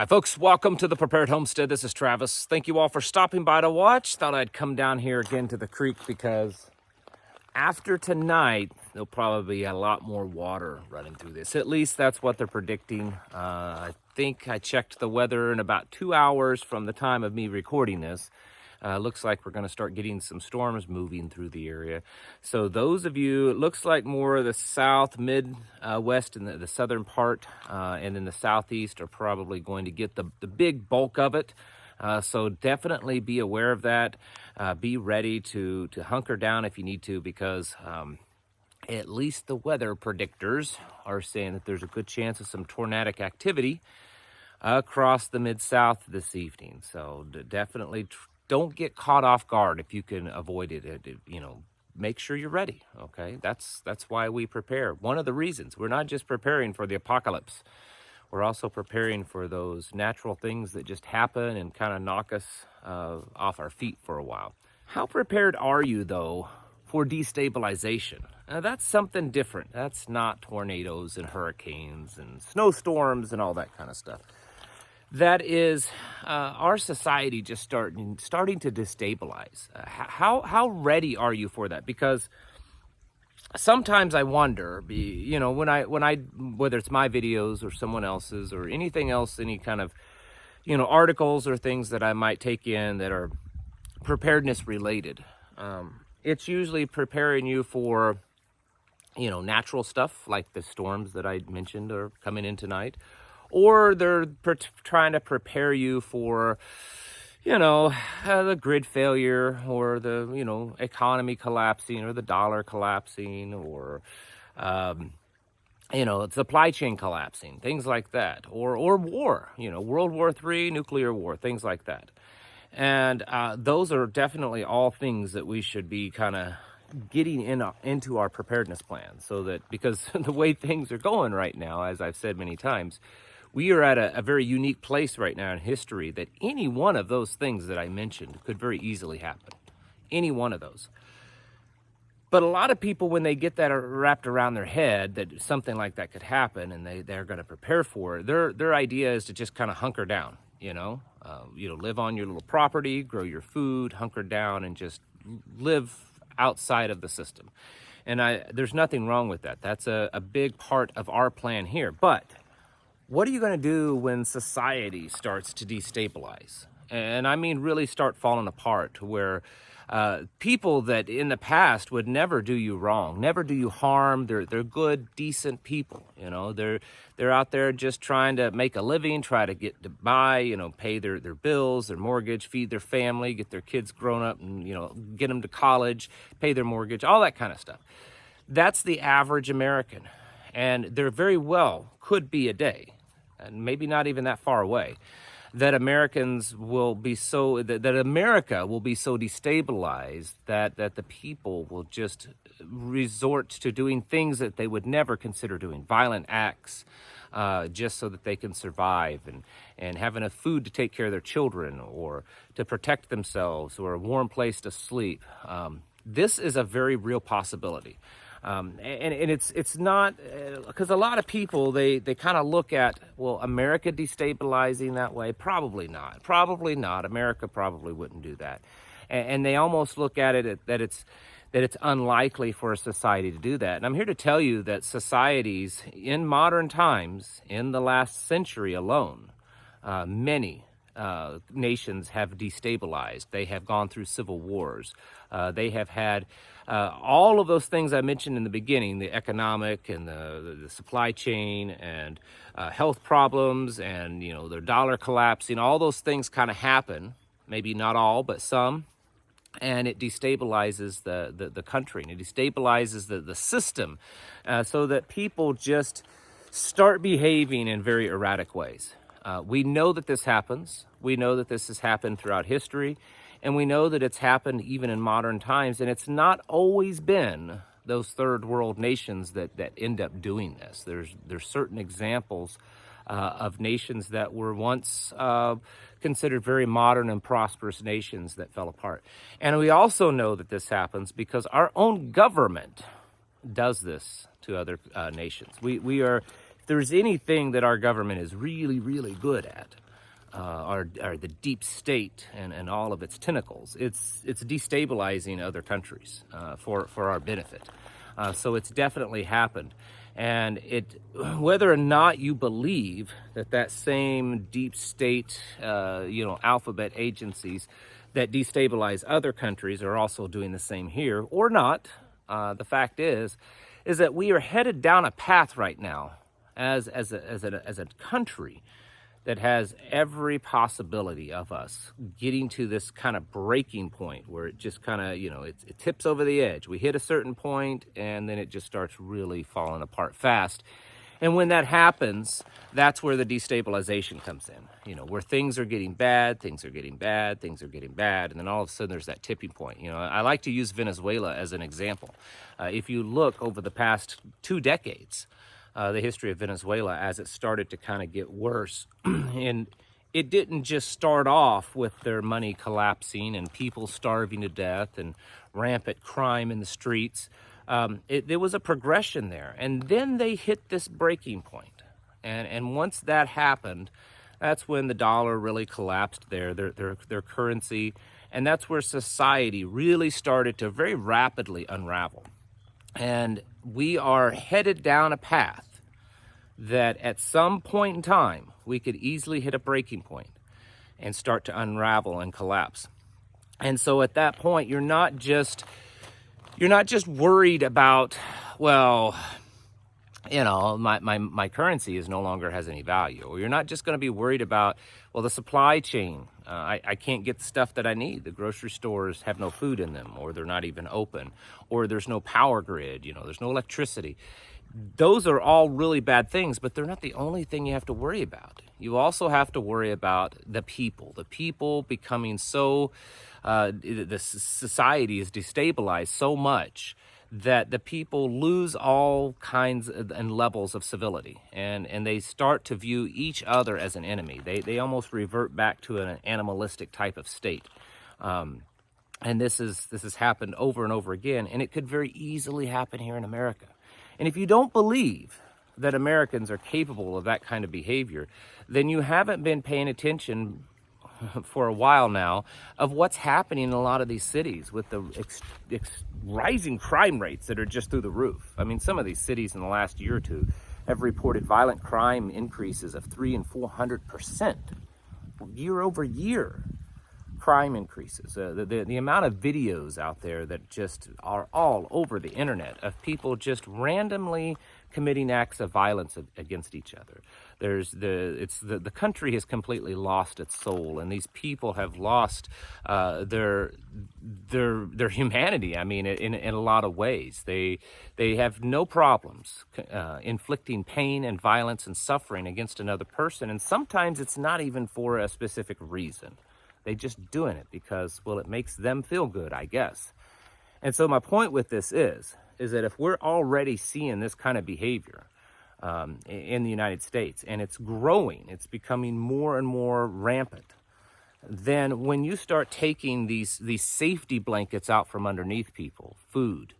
Folks, welcome to the Prepared Homestead. This is Travis. Thank you all for stopping by to watch. Thought I'd come down here again to the creek because after tonight, there'll probably be a lot more water running through this. At least that's what they're predicting. I think I checked the weather in about 2 hours from the time of me recording this. Looks like we're going to start getting some storms moving through the area. So those of you, it looks like more of the south, west, and the southern part, and then the southeast are probably going to get the big bulk of it. So definitely be aware of that. Be ready to hunker down if you need to, because at least the weather predictors are saying that there's a good chance of some tornadic activity across the mid-south this evening. So definitely don't get caught off guard if you can avoid it. Make sure you're ready, okay? That's why we prepare. One of the reasons, we're not just preparing for the apocalypse. We're also preparing for those natural things that just happen and kind of knock us off our feet for a while. How prepared are you, though, for destabilization? Now, that's something different. That's not tornadoes and hurricanes and snowstorms and all that kind of stuff. That is our society just starting to destabilize. How ready are you for that? Because sometimes I wonder, when I whether it's my videos or someone else's or anything else, any kind of articles or things that I might take in that are preparedness related, it's usually preparing you for natural stuff like the storms that I mentioned are coming in tonight. Or they're trying to prepare you for, the grid failure or the, economy collapsing or the dollar collapsing or, supply chain collapsing, things like that. Or war, World War III, nuclear war, things like that. And those are definitely all things that we should be kind of getting into our preparedness plan, so that, because the way things are going right now, as I've said many times, we are at a very unique place right now in history that any one of those things that I mentioned could very easily happen. Any one of those. But a lot of people, when they get that wrapped around their head that something like that could happen and they're going to prepare for it, their idea is to just kind of hunker down, live on your little property, grow your food, hunker down, and just live outside of the system. And there's nothing wrong with that. That's a big part of our plan here. But what are you going to do when society starts to destabilize? And I mean really start falling apart, to where people that in the past would never do you wrong, never do you harm. They're good, decent people. They're out there just trying to make a living, try to get to buy, pay their bills, their mortgage, feed their family, get their kids grown up and, get them to college, pay their mortgage, all that kind of stuff. That's the average American. And there very well could be a day, and maybe not even that far away, that America will be so destabilized that the people will just resort to doing things that they would never consider doing, violent acts, just so that they can survive and have enough food to take care of their children or to protect themselves or a warm place to sleep. This is a very real possibility. And it's not, because a lot of people, they kind of look at, well, America destabilizing that way? Probably not. America probably wouldn't do that. And they almost look at it that it's unlikely for a society to do that. And I'm here to tell you that societies in modern times, in the last century alone, many nations have destabilized. They have gone through civil wars. They have had all of those things I mentioned in the beginning, the economic and the supply chain and health problems and, their dollar collapsing. All those things kind of happen, maybe not all, but some. And it destabilizes the country, and it destabilizes the system, so that people just start behaving in very erratic ways. We know that this happens. We know that this has happened throughout history, and we know that it's happened even in modern times, and it's not always been those third world nations that end up doing this. There's certain examples of nations that were once considered very modern and prosperous nations that fell apart. And we also know that this happens because our own government does this to other nations. We are, if there's anything that our government is really, really good at, are the deep state and all of its tentacles. It's destabilizing other countries for our benefit. So it's definitely happened. And whether or not you believe that same deep state, alphabet agencies that destabilize other countries are also doing the same here or not, the fact is that we are headed down a path right now as a country that has every possibility of us getting to this kind of breaking point where it just kind of, it tips over the edge. We hit a certain point and then it just starts really falling apart fast. And when that happens, that's where the destabilization comes in, where things are getting bad, things are getting bad, things are getting bad. And then all of a sudden there's that tipping point. I like to use Venezuela as an example. If you look over the past 2 decades, the history of Venezuela as it started to kind of get worse. And it didn't just start off with their money collapsing and people starving to death and rampant crime in the streets. There was a progression there. And then they hit this breaking point. And once that happened, that's when the dollar really collapsed their currency. And that's where society really started to very rapidly unravel. And we are headed down a path that at some point in time, we could easily hit a breaking point and start to unravel and collapse. And so at that point, you're not just worried about, well, my currency is no longer has any value. Or you're not just going to be worried about, well, the supply chain. I can't get the stuff that I need. The grocery stores have no food in them, or they're not even open, or there's no power grid, there's no electricity. Those are all really bad things, but they're not the only thing you have to worry about. You also have to worry about the people becoming so, the society is destabilized so much that the people lose all kinds and levels of civility, and they start to view each other as an enemy. They almost revert back to an animalistic type of state. And this has happened over and over again, and it could very easily happen here in America. And if you don't believe that Americans are capable of that kind of behavior, then you haven't been paying attention for a while now of what's happening in a lot of these cities with the rising crime rates that are just through the roof. I mean, some of these cities in the last year or two have reported violent crime increases of 300% and 400% year over year. Crime increases. The amount of videos out there that just are all over the internet of people just randomly committing acts of violence against each other. The country has completely lost its soul, and these people have lost their humanity. I mean, in a lot of ways, they have no problems inflicting pain and violence and suffering against another person, and sometimes it's not even for a specific reason. They just doing it because, well, it makes them feel good, I guess. And so my point with this is that if we're already seeing this kind of behavior in the United States, and it's growing, it's becoming more and more rampant, then when you start taking these safety blankets out from underneath people, food,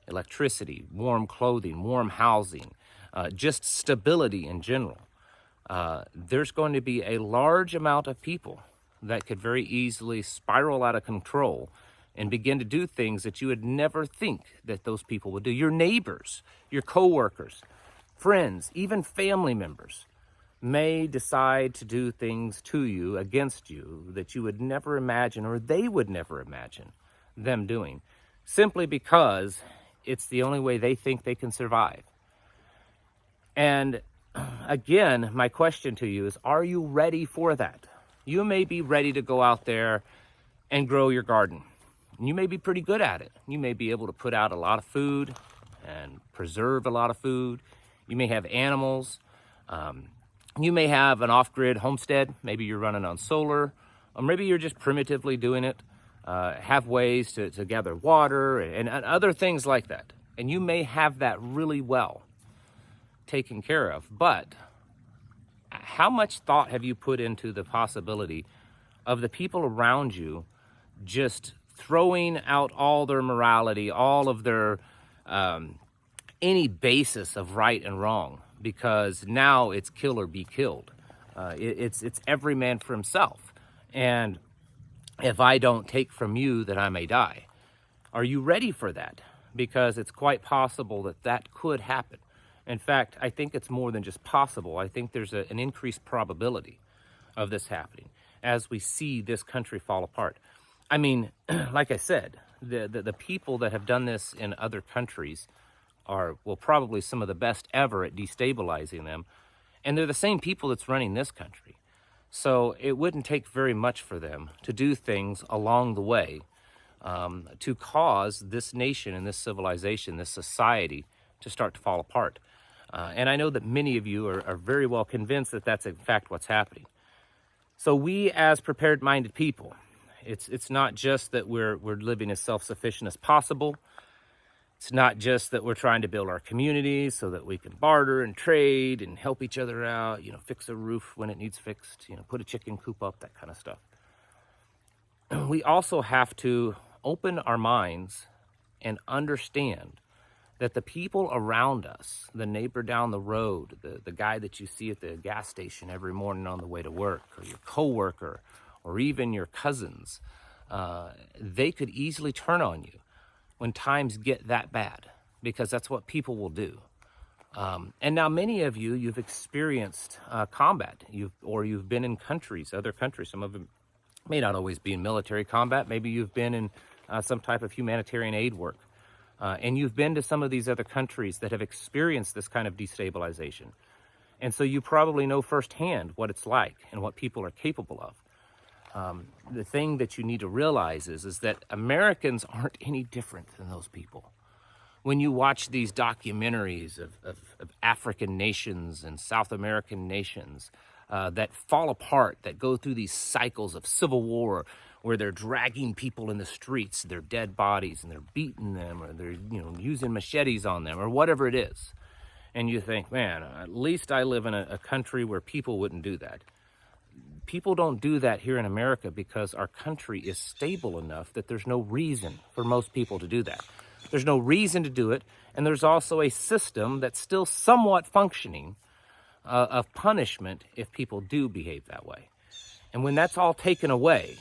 electricity, warm clothing, warm housing, just stability in general, there's going to be a large amount of people that could very easily spiral out of control and begin to do things that you would never think that those people would do. Your neighbors, your coworkers, friends, even family members may decide to do things to you, against you, that you would never imagine, or they would never imagine them doing, simply because it's the only way they think they can survive. And again, my question to you is, are you ready for that? You may be ready to go out there and grow your garden. You may be pretty good at it. You may be able to put out a lot of food and preserve a lot of food. You may have animals. You may have an off-grid homestead. Maybe you're running on solar, or maybe you're just primitively doing it. Have ways to gather water and other things like that. And you may have that really well taken care of. But how much thought have you put into the possibility of the people around you just throwing out all their morality, all of their any basis of right and wrong, because now it's kill or be killed? It's every man for himself. And if I don't take from you, that I may die. Are you ready for that? Because it's quite possible that that could happen. In fact, I think it's more than just possible. I think there's an increased probability of this happening as we see this country fall apart. I mean, like I said, the people that have done this in other countries are, well, probably some of the best ever at destabilizing them. And they're the same people that's running this country. So it wouldn't take very much for them to do things along the way to cause this nation and this civilization, this society, to start to fall apart. And I know that many of you are very well convinced that that's in fact what's happening. So we as prepared-minded people, it's not just that we're living as self-sufficient as possible. It's not just that we're trying to build our communities so that we can barter and trade and help each other out, fix a roof when it needs fixed, put a chicken coop up, that kind of stuff. We also have to open our minds and understand that the people around us, the neighbor down the road, the guy that you see at the gas station every morning on the way to work, or your coworker, or even your cousins, they could easily turn on you when times get that bad, because that's what people will do. And now many of you, you've experienced combat, you've been in other countries. Some of them may not always be in military combat. Maybe you've been in some type of humanitarian aid work. And you've been to some of these other countries that have experienced this kind of destabilization. And so you probably know firsthand what it's like and what people are capable of. The thing that you need to realize is that Americans aren't any different than those people. When you watch these documentaries of African nations and South American nations that fall apart, that go through these cycles of civil war, where they're dragging people in the streets, their dead bodies, and they're beating them, or they're using machetes on them, or whatever it is. And you think, man, at least I live in a country where people wouldn't do that. People don't do that here in America because our country is stable enough that there's no reason for most people to do that. There's no reason to do it, and there's also a system that's still somewhat functioning of punishment if people do behave that way. And when that's all taken away,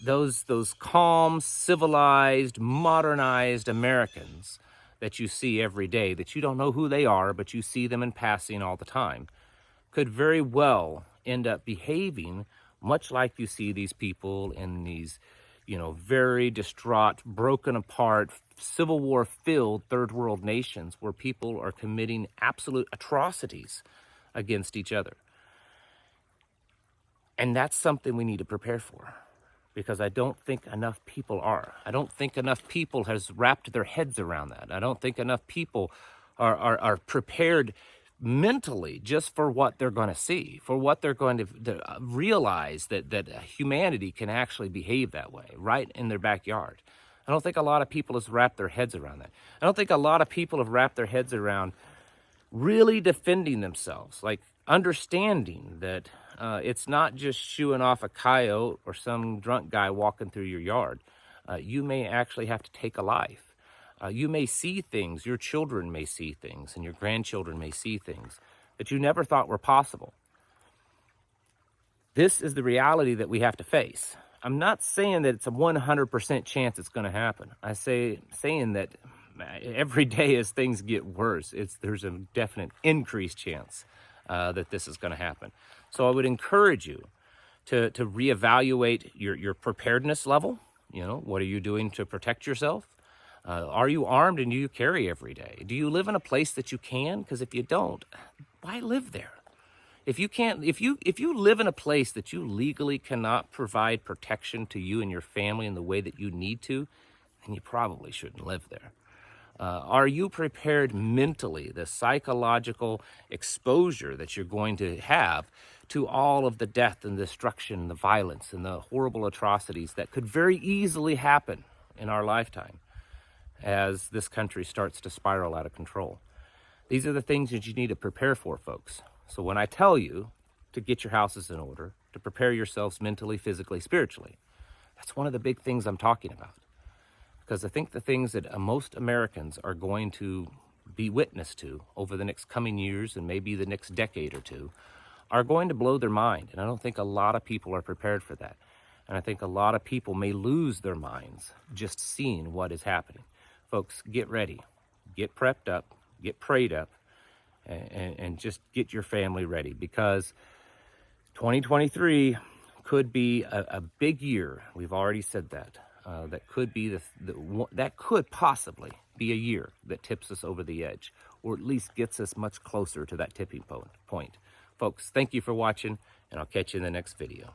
those calm, civilized, modernized Americans that you see every day, that you don't know who they are, but you see them in passing all the time, could very well end up behaving much like you see these people in these, very distraught, broken apart, Civil War-filled third world nations where people are committing absolute atrocities against each other. And that's something we need to prepare for, because I don't think enough people are. I don't think enough people has wrapped their heads around that. I don't think enough people are prepared mentally just for what they're going to see, for what they're going to realize that humanity can actually behave that way right in their backyard. I don't think a lot of people have wrapped their heads around that. I don't think a lot of people have wrapped their heads around really defending themselves, like understanding that it's not just shooing off a coyote or some drunk guy walking through your yard. You may actually have to take a life. You may see things, your children may see things, and your grandchildren may see things that you never thought were possible. This is the reality that we have to face. I'm not saying that it's a 100% chance it's going to happen. I'm saying that every day as things get worse, there's a definite increased chance that this is going to happen. So I would encourage you to reevaluate your preparedness level. What are you doing to protect yourself? Are you armed and do you carry every day? Do you live in a place that you can? Because if you don't, why live there? If you live in a place that you legally cannot provide protection to you and your family in the way that you need to, then you probably shouldn't live there. Are you prepared mentally, the psychological exposure that you're going to have to all of the death and destruction, the violence and the horrible atrocities that could very easily happen in our lifetime as this country starts to spiral out of control? These are the things that you need to prepare for, folks. So when I tell you to get your houses in order, to prepare yourselves mentally, physically, spiritually, that's one of the big things I'm talking about. Because I think the things that most Americans are going to be witness to over the next coming years and maybe the next decade or two are going to blow their mind. And I don't think a lot of people are prepared for that. And I think a lot of people may lose their minds just seeing what is happening. Folks, get ready, get prepped up, get prayed up, and just get your family ready, because 2023 could be a big year. We've already said that. That could be that could possibly be a year that tips us over the edge, or at least gets us much closer to that tipping point. Folks, thank you for watching, and I'll catch you in the next video.